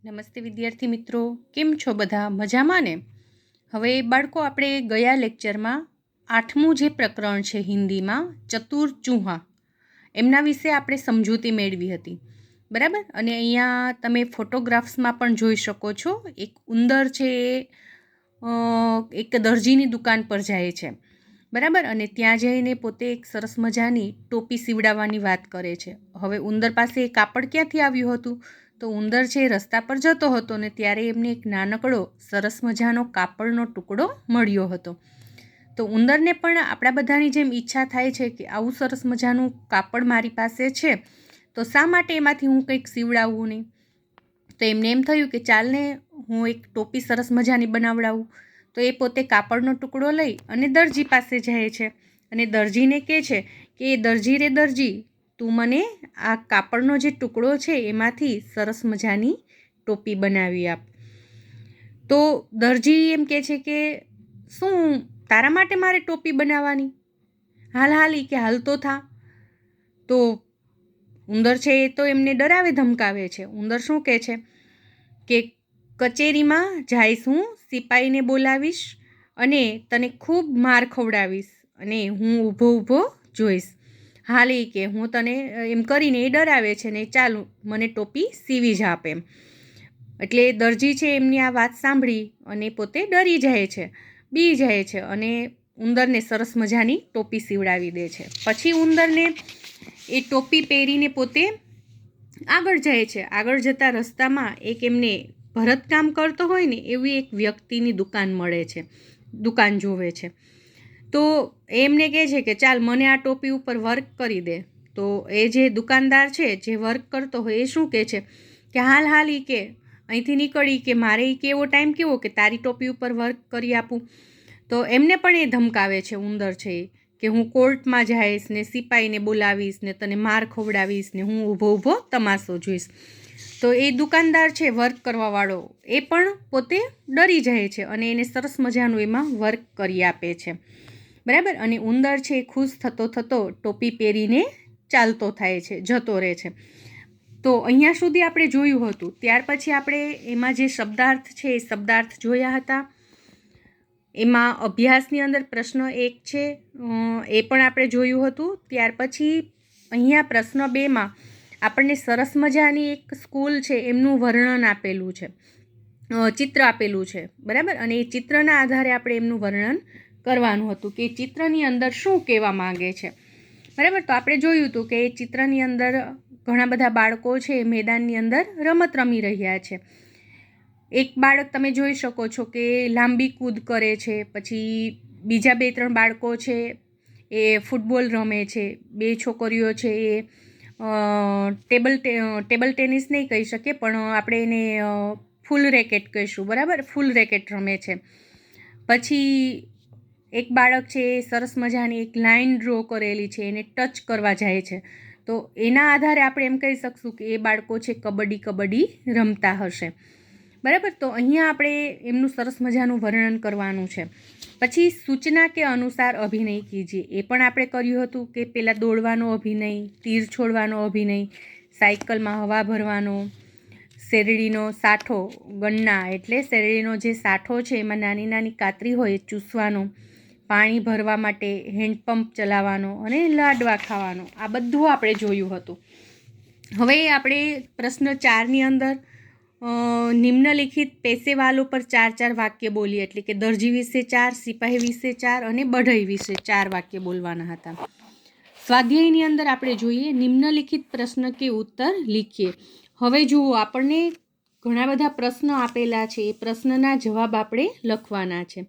નમસ્તે વિદ્યાર્થી મિત્રો, કેમ છો બધા? મજામાં ને? હવે બાળકો, આપણે ગયા લેક્ચરમાં 8મું જે પ્રકરણ છે હિન્દીમાં ચતુર ચૂહા, એમના વિશે આપણે સમજૂતી મેળવી હતી, બરાબર? અને અહીંયા તમે ફોટોગ્રાફ્સમાં પણ જોઈ શકો છો. એક ઉંદર છે એ એક દરજીની દુકાન પર જાય છે, બરાબર? અને ત્યાં જઈને પોતે એક સરસ મજાની ટોપી સીવડાવવાની વાત કરે છે. હવે ઉંદર પાસે એ કાપડ ક્યાંથી આવ્યું હતું? તો ઉંદર છે રસ્તા પર જતો હતો ને ત્યારે એમને એક નાનકડો સરસ મજાનો કાપડનો ટુકડો મળ્યો હતો. તો ઉંદરને પણ આપણા બધાની જેમ ઈચ્છા થાય છે કે આવું સરસ મજાનું કાપડ મારી પાસે છે, તો શા માટે એમાંથી હું કંઈક સીવડાવું નહીં? તો એમને એમ થયું કે ચાલને હું એક ટોપી સરસ મજાની બનાવડાવું. તો એ પોતે કાપડનો ટુકડો લઈ અને દરજી પાસે જાય છે અને દરજીને કહે છે કે દરજી રે દરજી, તું મને આ કાપડનો જે ટુકડો છે એમાંથી સરસ મજાની ટોપી બનાવી આપ. તો દરજી એમ કહે છે કે શું તારા માટે મારે ટોપી બનાવવાની? હાલ હાલ કે હાલતો થા. તો ઉંદર છે એ તો એમને ડરાવે ધમકાવે છે. ઉંદર શું કહે છે કે કચેરીમાં જઈશ, હું સિપાહીને બોલાવીશ અને તને ખૂબ માર ખવડાવીશ અને હું ઊભો ઊભો જોઈશ. હાલ કે હું તને એમ કરીને એ ડરાવે છે ને ચાલુ મને ટોપી સીવી જ આપે એમ. એટલે દરજી છે એમની આ વાત સાંભળી અને પોતે ડરી જાય છે, બી જાય છે અને ઉંદરને સરસ મજાની ટોપી સીવડાવી દે છે. પછી ઉંદરને એ ટોપી પહેરીને પોતે આગળ જાય છે. આગળ જતા રસ્તામાં એક એમને ભરતકામ કરતો હોય ને એવી એક વ્યક્તિની દુકાન મળે છે, દુકાન જોવે છે. તો એમને કહે છે કે ચાલ મને આ ટોપી ઉપર વર્ક કરી દે. તો એ જે દુકાનદાર છે જે વર્ક કરતો હોય એ શું કહે છે કે હાલ હાલ કે અહીંથી નીકળી કે મારે કેવો ટાઈમ કેવો કે તારી ટોપી ઉપર વર્ક કરી આપું. તો એમને પણ એ ધમકાવે છે ઉંદર છે કે હું કોર્ટમાં જઈશ ને સિપાહીને બોલાવીશ ને તને માર ખવડાવીશ ને હું ઊભો ઊભો તમાશો જોઈશ. તો એ દુકાનદાર છે વર્ક કરવાવાળો એ પણ પોતે ડરી જાય છે અને એને સરસ મજાનું એમાં વર્ક કરી આપે છે, બરાબર? અને ઉંદર છે ખુશ થતો થતો ટોપી પહેરીને ચાલતો થાય છે, જતો રહે છે. તો અહીંયા સુધી આપણે જોયું હતું. ત્યાર પછી આપણે એમાં જે શબ્દાર્થ છે એ શબ્દાર્થ જોયા હતા. એમાં અભ્યાસની અંદર પ્રશ્ન 1 છે એ પણ આપણે જોયું હતું. ત્યાર પછી અહીંયા પ્રશ્ન 2માં આપણને સરસ મજાની એક સ્કૂલ છે એમનું વર્ણન આપેલું છે, ચિત્ર આપેલું છે, બરાબર? અને એ ચિત્રના આધારે આપણે એમનું વર્ણન કરવાનું હતું કે ચિત્રની અંદર શું કહેવા માંગે છે, બરાબર? તો આપણે જોયું હતું કે એ ચિત્રની અંદર ઘણા બધા બાળકો છે મેદાનની અંદર રમત રમી રહ્યા છે. એક બાળક તમે જોઈ શકો છો કે લાંબી કૂદ કરે છે. પછી બીજા 2-3 બાળકો છે એ ફૂટબોલ રમે છે. 2 છોકરીઓ છે એ ટેબલ ટેનિસ નહીં કહી શકીએ પણ આપણે એને ફૂલ રેકેટ કહીશું, બરાબર? ફૂલ રેકેટ રમે છે. પછી એક બાળક છે એ સરસ મજાની એક લાઇન ડ્રો કરેલી છે એને ટચ કરવા જાય છે. તો એના આધારે આપણે એમ કહી શકશું કે એ બાળકો છે કબડ્ડી રમતા હશે, બરાબર? તો અહીંયા આપણે એમનું સરસ મજાનું વર્ણન કરવાનું છે. પછી સૂચના કે અનુસાર અભિનય કીજીએ એ પણ આપણે કર્યું હતું કે પહેલાં દોડવાનો અભિનય, તીર છોડવાનો અભિનય, સાયકલમાં હવા ભરવાનો, શેરડીનો સાઠો, ગન્ના એટલે શેરડીનો જે સાઠો છે એમાં નાની નાની કાતરી હોય એ ચૂસવાનો, પાણી ભરવા માટે હેન્ડપંપ ચલાવવાનો અને લાડવા ખાવાનો, આ બધું આપણે જોયું હતું. હવે આપણે પ્રશ્ન 4ની અંદર નિમ્નલિખિત પેશેવાલો પર 4 વાક્ય બોલીએ, એટલે કે દરજી વિશે 4, સિપાહી વિશે 4 અને બઢઈ વિશે 4 વાક્ય બોલવાના હતા. સ્વાધ્યાયની અંદર આપણે જોઈએ નિમ્નલિખિત પ્રશ્ન કે ઉત્તર લીખીએ. હવે જુઓ, આપણને ઘણા બધા પ્રશ્નો આપેલા છે, એ પ્રશ્નના જવાબ આપણે લખવાના છે.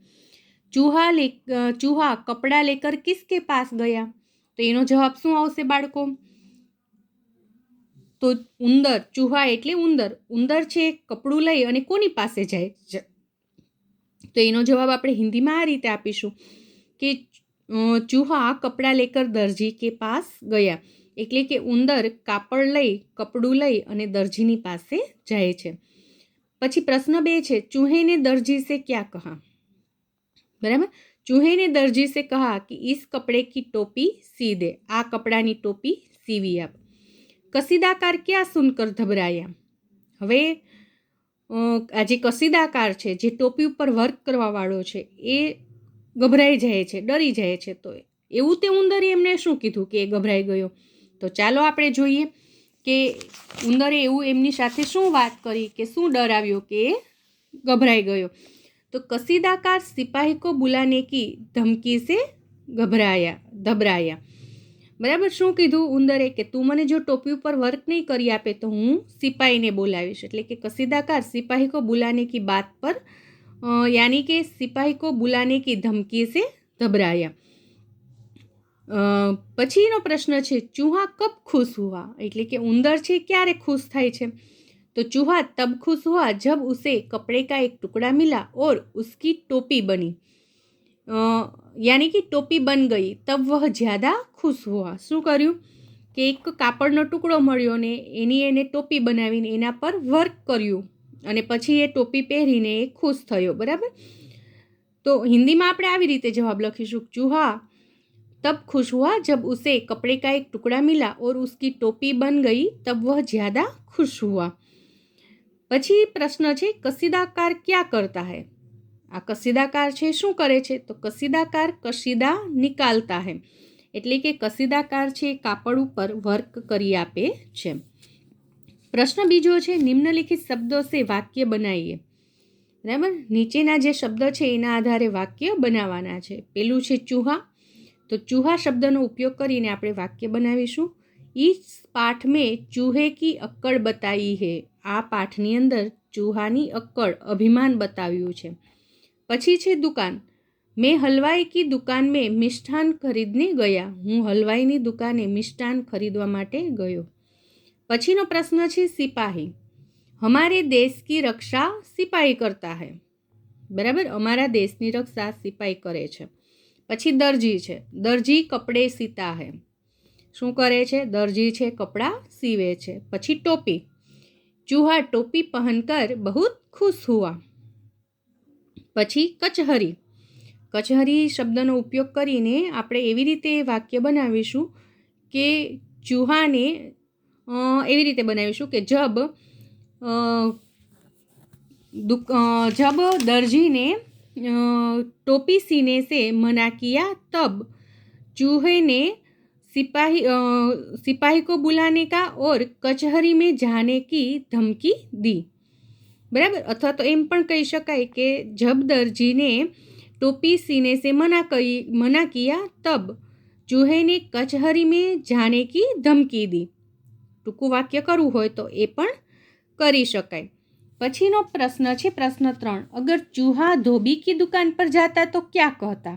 ચૂહા કપડા લેકર કિસકે પાસ ગયા? તો એનો જવાબ શું આવશે બાળકો? તો ઉંદર, ચૂહા એટલે ઉંદર, ઉંદર છે કપડું લઈ અને કોની પાસે જાય? તો એનો જવાબ આપણે હિન્દીમાં આ રીતે આપીશું કે ચૂહા કપડા લેકર દરજી કે પાસ ગયા, એટલે કે ઉંદર કાપડ લઈ, કપડું લઈ અને દરજીની પાસે જાય છે. પછી પ્રશ્ન 2 છે ચૂહે ને દરજી સે ક્યા કહા? બરાબર? ચૂહે ને દરજી સે કહા કે ઇસ કપડે કી ટોપી સી દે, આ કપડાની ટોપી સીવી આપ. કસીદાકાર ક્યાં સુનકર ઘબરાયા? હવે આ જે કસીદાકાર છે, જે ટોપી ઉપર વર્ક કરવાવાળો છે, એ ગભરાઈ જાય છે, ડરી જાય છે. તો એવું તે ઉંદરે એમને શું કીધું કે એ ગભરાઈ ગયો? તો ચાલો આપણે જોઈએ કે ઉંદરે એવું એમની સાથે શું વાત કરી, કે શું ડર આવ્યો કે એ ગભરાઈ ગયો. તો કસીદાકાર સિપાही को बुलाने की धमकी से घबराया. બરાબર. શું કીધું ઉંદરે કે તું મને જો ટોપી ઉપર વર્ક નહીં કરી આપે તો હું સિપાહીને બોલાવીશ. એટલે કે કસીદાકાર સિપાही को बुलाने की बात पर यानी કે સિપાही को बुलाने की धमकी से घबराया. પછીનો પ્રશ્ન છે, ચૂહા કબ ખુશ હુઆ? એટલે કે ઉંદર છે ક્યારે ખુશ થાય છે? तो चूहा तब खुश हुआ जब उसे कपड़े का एक टुकड़ा मिला और उसकी टोपी बनी, यानी कि टोपी बन गई. तब वह ज़्यादा खुश हुआ. શું કર્યું કે એક કાપડનો ટુકડો મળ્યો ને એની એને ટોપી બનાવીને એના પર વર્ક કર્યું અને પછી એ ટોપી પહેરીને એ ખુશ થયો. બરાબર. તો હિન્દીમાં આપણે આવી રીતે જવાબ લખીશું, ચૂહા तब खुश हुआ जब उसे कपड़े का एक टुकड़ा मिला और उसकी टोपी बन गई तब वह ज़्यादा खुश हुआ. પછી પ્રશ્ન છે, કસીદાકાર ક્યાં કરતા હૈ? આ કસીદાકાર છે શું કરે છે? તો કસીદાકાર કસીદા નિકાલતા હૈ. એટલે કે કસીદાકાર છે કાપડ ઉપર વર્ક કરી આપે છે. પ્રશ્ન બીજો છે, નિમ્નલિખિત શબ્દો સે વાક્ય બનાવીએ. બરાબર. નીચેના જે શબ્દ છે એના આધારે વાક્ય બનાવવાના છે. પેલું છે ચૂહા. તો ચૂહા શબ્દનો ઉપયોગ કરીને આપણે વાક્ય બનાવીશું. इस पाठ में चूहे की अक्कड़ बताई है. આ પાઠની અંદર ચૂહાની અક્કડ, અભિમાન બતાવ્યું છે. પછી છે દુકાન. મેં હલવાઈ કી દુકાન મેં મિષ્ઠાન ખરીદને ગયા. હું હલવાઈની દુકાને મિષ્ઠાન ખરીદવા માટે ગયો. પછીનો પ્રશ્ન છે સિપાહી. હમારે દેશ કી રક્ષા સિપાહી કરતા હૈ. બરાબર. અમારા દેશની રક્ષા સિપાહી કરે છે. પછી દરજી છે. દરજી કપડે સીતા હૈ. શું કરે છે? દરજી છે કપડાં સીવે છે. પછી ટોપી. ચૂહા ટોપી પહેનકર બહુત ખુશ હુઆ. પછી કચહરી. કચહરી શબ્દનો ઉપયોગ કરીને આપણે એવી રીતે વાક્ય બનાવીશું કે ચૂહાને એવી રીતે બનાવીશું કે જબ दर्जी ने टोपी सीने से मना किया तब चूहे ने सिपाही को बुलाने का और कचहरी में जाने की धमकी दी. बराबर. अथवा तो एम पण कही शकाय के जब दर्जी ने टोपी सीने से मना किया तब चूहे ने कचहरी में जाने की धमकी दी. टूंकું વાક્ય કરવું હોય તો એ પણ કરી શકાય. પછીનો પ્રશ્ન છે પ્રશ્ન 3. અગર ચૂહા ધોબી કી દુકાન પર જાતા તો ક્યાં કહેતા?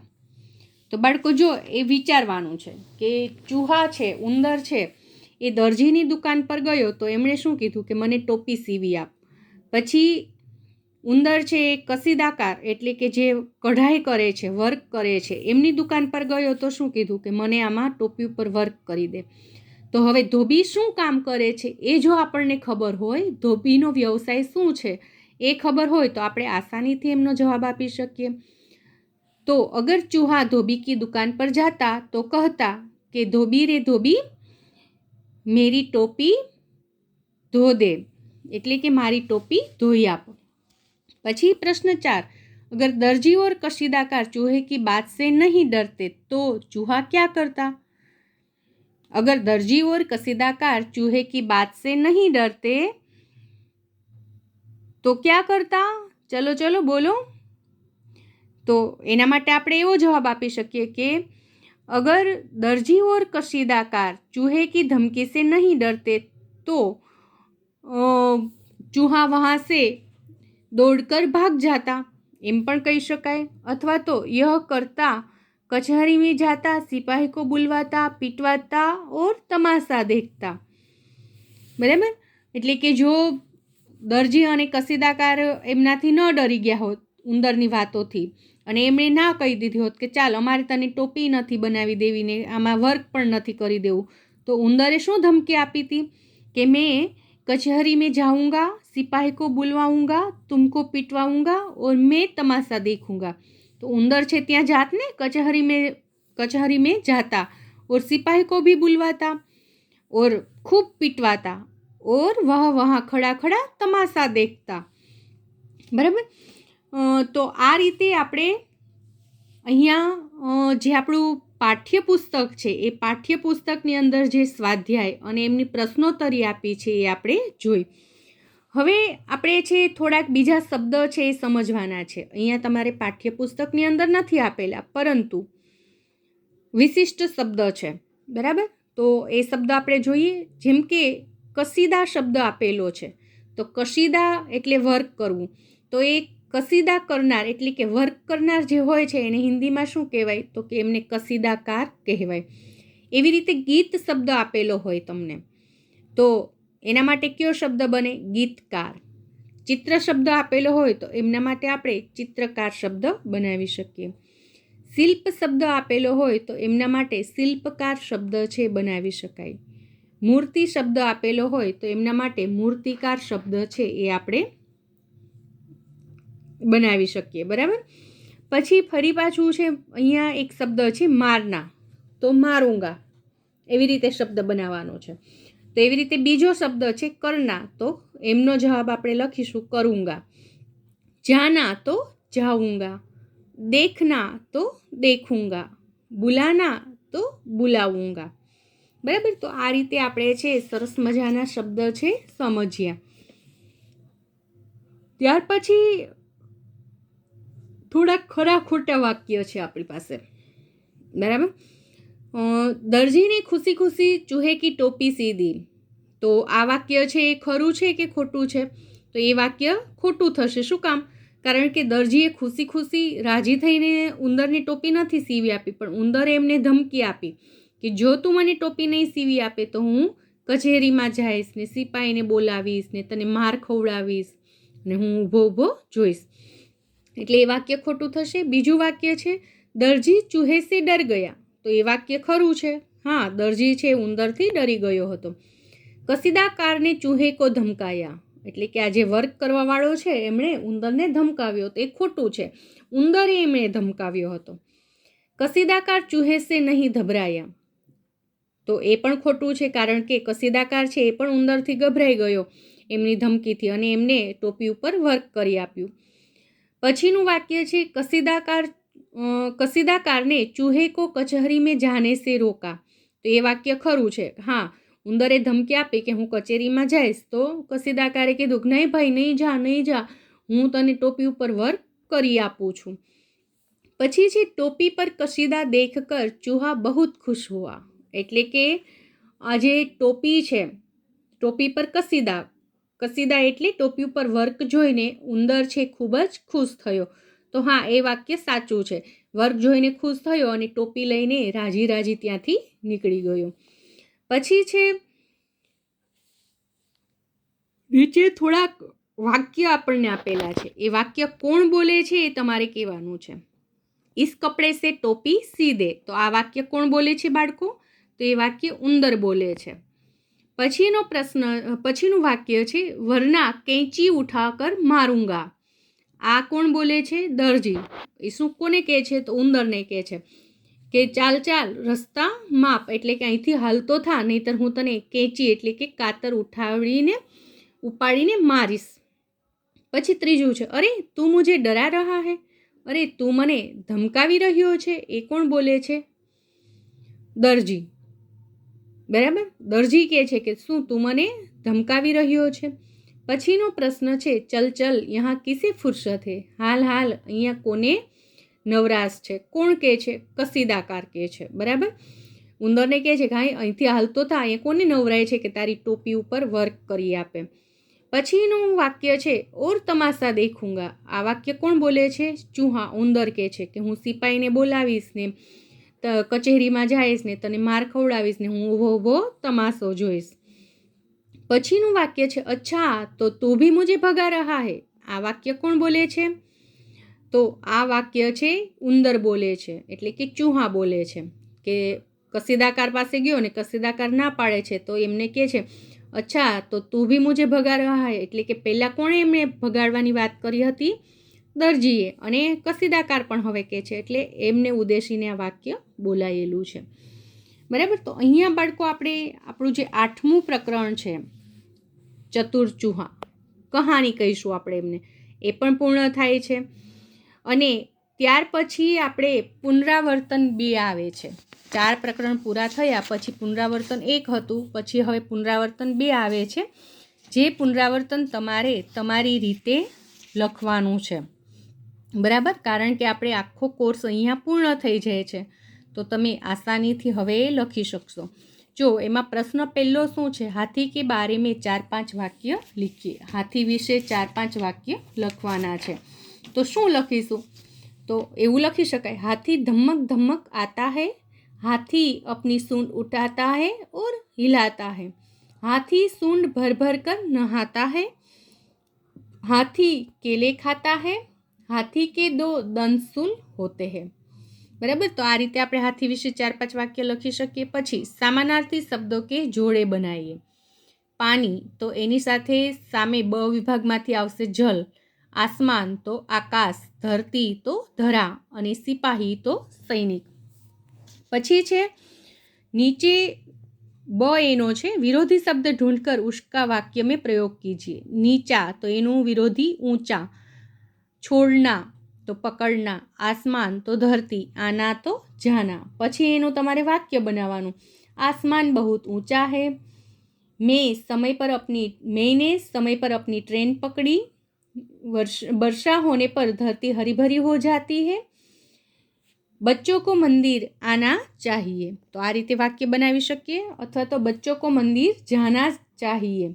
તો બાળકો જો એ વિચારવાનું છે કે ચૂહા છે, ઉંદર છે, એ દરજીની દુકાન પર ગયો તો એમણે શું કીધું કે મને ટોપી સીવી આપ. પછી ઉંદર છે એ કસીદાકાર એટલે કે જે કઢાઈ કરે છે, વર્ક કરે છે, એમની દુકાન પર ગયો તો શું કીધું કે મને આમાં ટોપી ઉપર વર્ક કરી દે. તો હવે ધોબી શું કામ કરે છે એ જો આપણને ખબર હોય, ધોબીનો વ્યવસાય શું છે એ ખબર હોય તો આપણે આસાનીથી એમનો જવાબ આપી શકીએ. તો અગર ચૂહા ધોબી કી દુકાન પર જાતા તો કહેતા કે ધોબી રે ધોબી મેરી ટોપી ધો દે. એટલે કે મારી ટોપી ધોઈ આપ. પછી પ્રશ્ન 4. अगर दर्जी और कशीदाकार चूहे की बात से नहीं डरते तो चूहा क्या करता? अगर दर्जी और कसीदाकार चूहे की बात से नहीं डरते तो क्या करता? चलो चलो बोलो. तो एना माटे આપણે એવો જવાબ આપી શકીએ કે अगर दर्जी और कशीदाकार चूहे की धमकी से नहीं डरते तो चूहा वहाँ से दौड़कर भाग जाता. એમ પણ કહી શકાય. अथवा तो यह करता कचहरी में जाता, सिपाही को बुलवाता, पीटवाता और तमाशा देखता. બરાબર. એટલે કે જો દરજી અને કસીદાકાર એમનાથી ન ડરી ગયા હોત ઉંદરની વાતોથી અને એમણે ના કહી દીધી હોત કે ચાલ અમારે તને ટોપી નથી બનાવી દેવી ને આમાં વર્ક પણ નથી કરી દેવું, તો ઉંદરે શું ધમકી આપી હતી કે મેં कचहरी में जाऊंगा, सिपाही को बुलवाऊंगा, तुमको पिटवाऊंगा और मैं तमाशा देखूंगा. तो उंदर छे त्यां जात ने कचहरी में जाता और सिपाही को भी बुलवाता और खूब पिटवाता और वह वहाँ खड़ा खड़ा तमाशा देखता. બરાબર. તો આ રીતે આપણે અહીંયા જે આપણું પાઠ્યપુસ્તક છે એ પાઠ્યપુસ્તકની અંદર જે સ્વાધ્યાય અને એમની પ્રશ્નોત્તરી આપી છે એ આપણે જોઈ. હવે આપણે છે થોડાક બીજા શબ્દ છે એ સમજવાના છે. અહીંયા તમારે પાઠ્યપુસ્તકની અંદર નથી આપેલા, પરંતુ વિશિષ્ટ શબ્દ છે. બરાબર. તો એ શબ્દ આપણે જોઈએ. જેમ કે કસીદા શબ્દ આપેલો છે, તો કસીદા એટલે વર્ક કરવું. તો એ કસીદા કરનાર એટલે કે વર્ક કરનાર જે હોય છે એને હિન્દીમાં શું કહેવાય? તો કે એમને કસીદાકાર કહેવાય. એવી રીતે ગીત શબ્દ આપેલો હોય તમને, તો એના માટે કયો શબ્દ બને? ગીતકાર. ચિત્ર શબ્દ આપેલો હોય તો એમના માટે આપણે ચિત્રકાર શબ્દ બનાવી શકીએ. શિલ્પ શબ્દ આપેલો હોય તો એમના માટે શિલ્પકાર શબ્દ છે બનાવી શકાય. મૂર્તિ શબ્દ આપેલો હોય તો એમના માટે મૂર્તિકાર શબ્દ છે એ આપણે બનાવી શકીએ. બરાબર. પછી ફરી પાછું છે અહીંયા એક શબ્દ છે મારના, તો મારુંગા, એવી રીતે શબ્દ બનાવવાનો છે. તો એવી રીતે બીજો શબ્દ છે કરના, તો એમનો જવાબ આપણે લખીશું કરુંગા. જાના તો જાઉંગા, દેખના તો દેખુંગા, બુલાના તો બુલાવુંગા. બરાબર. તો આ રીતે આપણે છે સરસ મજાના શબ્દ છે સમજ્યા. ત્યાર પછી થોડાક ખરા ખોટા વાક્ય છે આપણી પાસે. બરાબર. દરજીને ખુશી ખુશી ચૂહે કી ટોપી સીધી. તો આ વાક્ય છે એ ખરું છે કે ખોટું છે? તો એ વાક્ય ખોટું થશે. શું કામ? કારણ કે દરજીએ ખુશી ખુશી રાજી થઈને ઉંદરની ટોપી નથી સીવી આપી, પણ ઉંદરે એમને ધમકી આપી કે જો તું મને ટોપી નહીં સીવી આપે તો હું કચેરીમાં જઈશ ને સિપાહીને બોલાવીશ ને તને માર ખવડાવીશ ને હું ઊભો ઊભો જોઈશ. એટલે એ વાક્ય ખોટું થશે. બીજું વાક્ય છે દરજી ચૂહે સે ડર ગયા. તો એ વાક્ય ખરું છે. હા, દરજી છે ઉંદરથી ડરી ગયો હતો. કસીદાકારને ચૂહે કો ધમકાયા, એટલે કે આ જે વર્ક કરવા વાળો છે એમણે ઉંદરને ધમકાવ્યો, તો એ ખોટું છે. ઉંદરે એમણે ધમકાવ્યો હતો. કસીદાકાર ચૂહે સે નહીં ધબરાયા, તો એ પણ ખોટું છે, કારણ કે કસીદાકાર છે એ પણ ઉંદરથી ગભરાઈ ગયો એમની ધમકીથી અને એમને ટોપી ઉપર વર્ક કરી આપ્યું. પછીનું વાક્ય છે કસીદાકારને ચૂહે કો કચહરી મેં જાને સે રોકા. તો એ વાક્ય ખરું છે. હા, ઉંદરે ધમકી આપી કે હું કચેરીમાં જઈશ, તો કસીદાકારે કીધું કે નહીં ભાઈ, નહીં જા, હું તને ટોપી ઉપર વર્ક કરી આપું છું. પછી છે ટોપી પર કસીદા દેખ કર ચૂહા બહુત ખુશ હુઆ. એટલે કે આ જે ટોપી છે, ટોપી પર કસીદા એટલે ટોપી ઉપર વર્ક જોઈને ઉંદર છે ખૂબ જ ખુશ થયો. તો હા, એ વાક્ય સાચું છે. વર્ક જોઈને ખુશ થયો અને ટોપી લઈને રાજી રાજી ત્યાંથી નીકળી ગયો. પછી છે નીચે થોડાક વાક્ય આપણને આપેલા છે. એ વાક્ય કોણ બોલે છે એ તમારે કહેવાનું છે. ઇસ કપડે સે ટોપી સી દે. તો આ વાક્ય કોણ બોલે છે બાળકો? તો એ વાક્ય ઉંદર બોલે છે. પછીનું વાક્ય છે વરના કેંચી ઉઠાકર મારુંગા. આ કોણ બોલે છે? દરજી. એ શું કોને કહે છે? તો ઉંદરને કહે છે કે ચાલ ચાલ રસ્તા માપ, એટલે કે અહીંથી હાલતો થા, નહીતર હું તને કેંચી એટલે કે કાતર ઉપાડીને મારીશ. પછી ત્રીજું છે અરે તું મુझे ડરા રહા હૈ. અરે તું મને ધમકાવી રહ્યો છે. એ કોણ બોલે છે? દરજી. બરાબર. દરજી કહે છે કે શું તું મને ધમકાવી રહ્યો છે? પછીનો પ્રશ્ન છે ચલ ચલ યહાં કિસે ફુરસત હે. હાલ અહીંયા કોને નવરાશ છે? કોણ કહે છે? કસીદાકાર કહે છે. બરાબર. ઉંદરને કહે છે કે અહીંથી હાલતો થા, અહીંયા કોને નવરાય છે કે તારી ટોપી ઉપર વર્ક કરી આપે. પછીનું વાક્ય છે ઓર તમાશા દેખુંગા. આ વાક્ય કોણ બોલે છે? ચૂહા. ઉંદર કહે છે કે હું સિપાહીને બોલાવીશ ને કચેરીમાં જઈશ ને તને માર ખવડાવીશ ને હું ઊભો તમાશો જોઈશ. પછીનું વાક્ય છે અચ્છા તો તું ભી મુझे ભગા રહા હે. આ વાક્ય કોણ બોલે છે? તો આ વાક્ય છે ઉંદર બોલે છે, એટલે કે ચૂહા બોલે છે કે કસીદાકાર પાસે ગયો ને કસીદાકાર ના પાડે છે, તો એમને કહે છે અચ્છા તો તું ભી મુझे ભગા રહા હે. એટલે કે પહેલાં કોણે એમને ભગાડવાની વાત કરી હતી? દરજીએ. અને કસીદાકાર પણ હવે કહે છે, એટલે એમને ઉદ્દેશીને આ વાક્ય બોલાયેલું છે. બરાબર. તો અહીંયા બાળકો આપણે આપણું જે 8મું પ્રકરણ છે ચતુર ચૂહા, કહાની કહીશું આપણે એમને, એ પણ પૂર્ણ થાય છે. અને ત્યાર પછી આપણે પુનરાવર્તન 2 આવે છે. 4 પ્રકરણ પૂરા થયા પછી પુનરાવર્તન 1 હતું, પછી હવે પુનરાવર્તન 2 આવે છે, જે પુનરાવર્તન તમારે તમારી રીતે લખવાનું છે. બરાબર, કારણ કે આપણે આખો કોર્સ અહીંયા પૂર્ણ થઈ જાય છે, તો તમે આસાનીથી હવે લખી શકશો. જો એમાં પ્રશ્ન પહેલો શું છે, હાથી કે બારે મેં 4-5 વાક્ય લીખીએ. હાથી વિશે 4-5 વાક્ય લખવાના છે. તો શું લખીશું? તો એવું લખી શકાય, હાથી ધમક ધમક आता है, हाथी अपनी सूंड उठाता है और हिलाता है, हाथी सूंड भर भर कर नहाता है, हाथी केले खाता है, हाथी के 2 दंतशूल होते हैं. बराबर, तो आ रीते આપણે હાથી વિશે 4-5 વાક્ય લખી શકીએ. પછી સમાનાર્થી શબ્દો કે જોડે બનાવીએ. પાણી, તો એની સાથે સામે બ વિભાગમાંથી આવશે જલ, આસમાન તો આકાશ, ધરતી તો ધરા, અને સિપાહી તો સૈનિક. પછી છે નીચે બ એનો છે, વિરોધી શબ્દ ઢूंढकर उसका वाक्य में प्रयोग कीजिए. નીચા, તો એનું વિરોધી ઊંચા, છોડના તો પકડના, આસમાન તો ધરતી, આના તો જાના. પછી એનું તમારે વાક્ય બનાવવાનું. आसमान बहुत ऊंचा है, मैंने समय पर अपनी ट्रेन पकड़ी, वर्षा होने पर धरती हरी भरी हो जाती है, बच्चों को मंदिर आना चाहिए. तो आ रीते वाक्य बनावी શકીએ, અથવા તો बच्चों को मंदिर जाना चाहिए.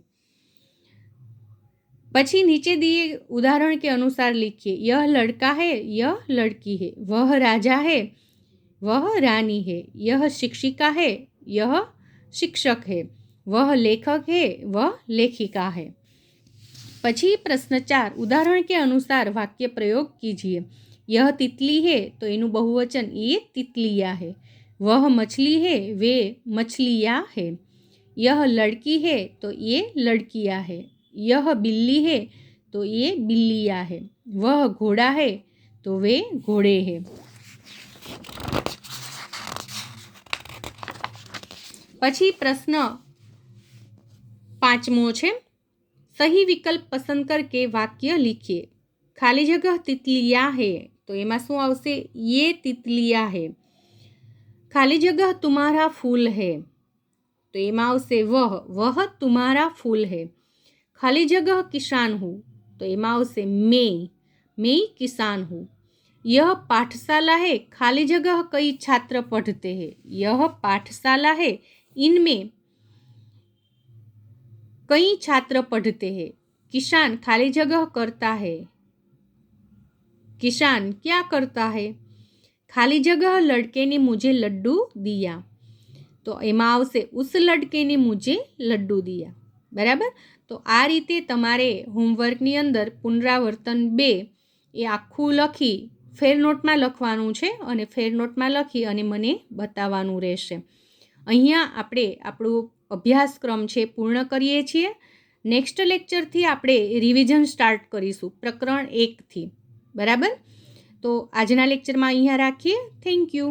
પછી नीचे दिए उदाहरण के अनुसार लिखिए. यह लड़का है, यह लड़की है, वह राजा है, वह रानी है, यह शिक्षिका है, यह शिक्षक है, वह लेखक है, वह लेखिका है. પછી પ્રશ્ન 4, उदाहरण के अनुसार वाक्य प्रयोग कीजिए. यह तितली है, तो एनु बहुवचन ये तितलियाँ है. वह मछली है, वे मछलियाँ है. यह लड़की है, तो ये लड़कियाँ है. यह बिल्ली है, तो ये बिल्लियाँ है. वह घोड़ा है, तो वे घोड़े हैं. પછી પ્રશ્ન 5મો છે, सही विकल्प पसंद करके वाक्य लिखिए. खाली जगह तितलियाँ है, तो एमा શું આવશે? ये तितलियाँ है. खाली जगह तुम्हारा फूल है, तो एमा આવશે वह तुम्हारा फूल है. खाली जगह किसान हूँ, तो एमा આવશે मैं किसान हूँ. यह पाठशाला है, खाली जगह कई छात्र पढ़ते हैं. यह पाठशाला है, इनमें कई छात्र पढ़ते हैं. किसान खाली जगह करता है, किसान क्या करता है? खाली जगह लड़के ने मुझे लड्डू दिया, तो एमा आवશે उस लड़के ने मुझे लड्डू दिया. बराबर, तो आ रीते तमारे होमवर्कनी अंदर पुनरावर्तन 2 એ આખું લખી ફેરનોટમાં લખવાનું છે, અને ફેરનોટમાં લખી અને મને બતાવવાનું રહેશે. અહીંયા આપણે આપણો અભ્યાસક્રમ છે પૂર્ણ કરીએ છીએ. નેક્સ્ટ લેક્ચરથી આપણે રિવિઝન સ્ટાર્ટ કરીશું પ્રકરણ 1થી. બરાબર, તો આજના લેક્ચરમાં અહીંયા રાખીએ. Thank you.